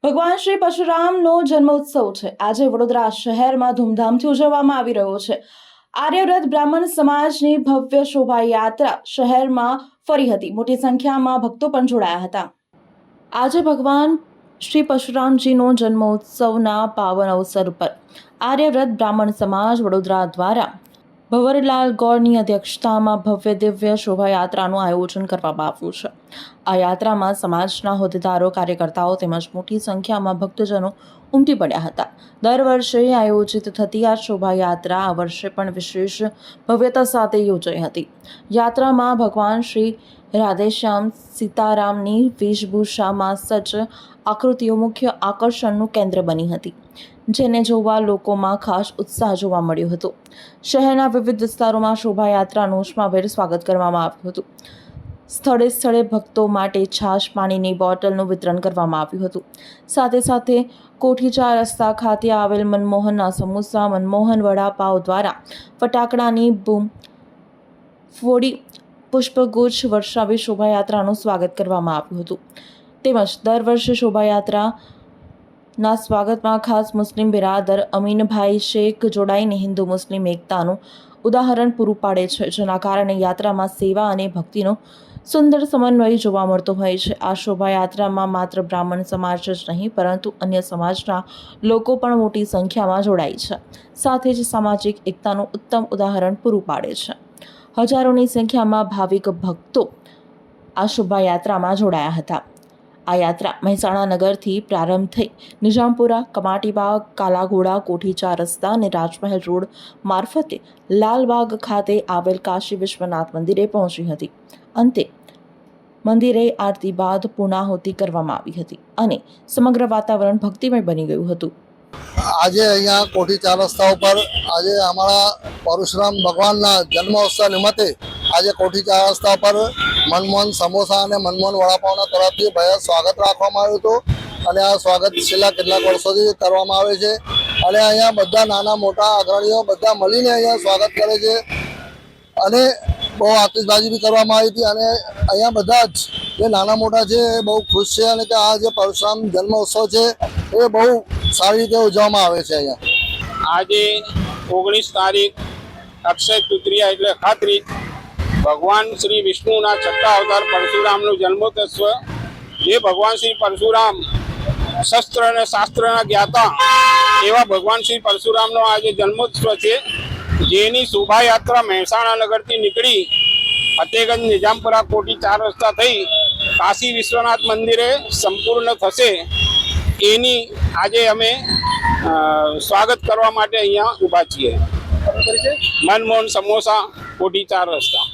ભગવાન શ્રી પરશુરામનો જન્મોત્સવ છે આજે વડોદરા શહેરમાં ધૂમધામથી ઉજવવામાં આવી રહ્યો છે। આર્યવ્રત બ્રાહ્મણ સમાજની ભવ્ય શોભાયાત્રા શહેરમાં ફરી હતી। મોટી સંખ્યામાં ભક્તો પણ જોડાયા હતા। આજે ભગવાન શ્રી પરશુરામજીનો જન્મોત્સવના પાવન અવસર પર આર્યવ્રત બ્રાહ્મણ સમાજ વડોદરા દ્વારા ભંવરલાલ ગૌરની અધ્યક્ષતામાં ભવ્ય દિવ્ય શોભાયાત્રાનું આયોજન કરવામાં આવ્યું છે। આ યાત્રામાં સમાજના હોદ્દેદારો, કાર્યકર્તાઓ તેમજ મોટી સંખ્યામાં ભક્તજનો ઉમટી પડ્યા હતા। દર વર્ષે આયોજિત થતી આ શોભાયાત્રા આ વર્ષે પણ વિશેષ ભવ્યતા સાથે યોજાઈ હતી। યાત્રામાં ભગવાન શ્રી રાધેશ્યામ સીતારામની વેશભૂષામાં સજ્જ આકૃતિઓ મુખ્ય આકર્ષણનું કેન્દ્ર બની હતી, જેને જોવા લોકોમાં ખાસ ઉત્સાહ જોવા મળ્યો હતો। શહેરના વિવિધ વિસ્તારોમાં શોભાયાત્રાનું ઉષ્માભેર સ્વાગત કરવામાં આવ્યું હતું। સ્થળે સ્થળે ભક્તો માટે છાશ, પાણીની બોટલનું વિતરણ કરવામાં આવ્યું હતું। સાથે સાથે કોઠી 4 રસ્તા ખાતે આવેલ મનમોહનના સમોસા, મનમોહન વડાપાવ દ્વારા ફટાકડાની બૂમ ફોડી પુષ્પગુચ્છ વર્ષાવી શોભાયાત્રાનું સ્વાગત કરવામાં આવ્યું હતું। તેમજ દર વર્ષે શોભાયાત્રાના સ્વાગતમાં ખાસ મુસ્લિમ બિરાદર અમીનભાઈ શેખ જોડાઈને હિન્દુ મુસ્લિમ એકતાનું ઉદાહરણ પૂરું પાડે છે, જેના કારણે યાત્રામાં સેવા અને ભક્તિનો સુંદર સમન્વય જોવા મળતો હોય છે। આ શોભાયાત્રામાં માત્ર બ્રાહ્મણ સમાજ જ નહીં પરંતુ અન્ય સમાજના લોકો પણ મોટી સંખ્યામાં જોડાય છે, સાથે જ સામાજિક એકતાનું ઉત્તમ ઉદાહરણ પૂરું પાડે છે। હજારોની સંખ્યામાં ભાવિક ભક્તો આ શોભાયાત્રામાં જોડાયા હતા। આ યાત્રા મહેસાણા નગરથી પ્રારંભ થઈ નિઝામપુરા, કમાટીબાગ, કાલાઘોડા, કોઠી 4 રસ્તા અને રાજમહેલ રોડ મારફતે લાલબાગ ખાતે આવેલ કાશી વિશ્વનાથ મંદિરે પહોંચી હતી। અંતે મંદિરે આરતી બાદ પૂર્ણાહુતિ કરવામાં આવી હતી અને સમગ્ર વાતાવરણ ભક્તિમય બની ગયું હતું। આજે અહીંયા કોઠી 4 રસ્તા ઉપર આજે અમારા પરશુરામ ભગવાનના જન્મોત્સવ નિમિત્તે આજે કોઠી 4 રસ્તા પર મનમોહન સમોસા અને મનમોહન વડાપાવના તરફથી ભવ્ય સ્વાગત રાખવામાં આવ્યું હતું અને આ સ્વાગત છેલ્લા કેટલાક વર્ષોથી કરવામાં આવે છે અને અહીંયા બધા નાના મોટા અગ્રણીઓ બધા મળીને અહીંયા સ્વાગત કરે છે અને બહુ આતિશબાજી બી કરવામાં આવી હતી અને અહીંયા બધા જ જે નાના મોટા છે એ બહુ ખુશ છે અને આ જે પરશુરામ જન્મોત્સવ છે એ બહુ સારી રીતે ઉજવવામાં આવે છે। અહીંયા આજે 19 તારીખ અક્ષય તૃતીયા એટલે ખાતરી ભગવાન શ્રી વિષ્ણુના 6થા અવતાર પરશુરામનું જન્મોત્સવ, જે ભગવાન શ્રી પરશુરામ શસ્ત્ર અને શાસ્ત્રના જ્ઞાતા એવા ભગવાન શ્રી પરશુરામનો આજે જન્મોત્સવ છે, જેની શોભાયાત્રા મહેસાણા નગરથી નીકળી ફતેગંજ, નિઝામપુરા, કોઠી 4 રસ્તા થઈ કાશી વિશ્વનાથ મંદિરે સંપૂર્ણ થશે। એની આજે અમે સ્વાગત કરવા માટે અહીંયા ઊભા છીએ। મનમોહન સમોસા, કોઠી 4 રસ્તા।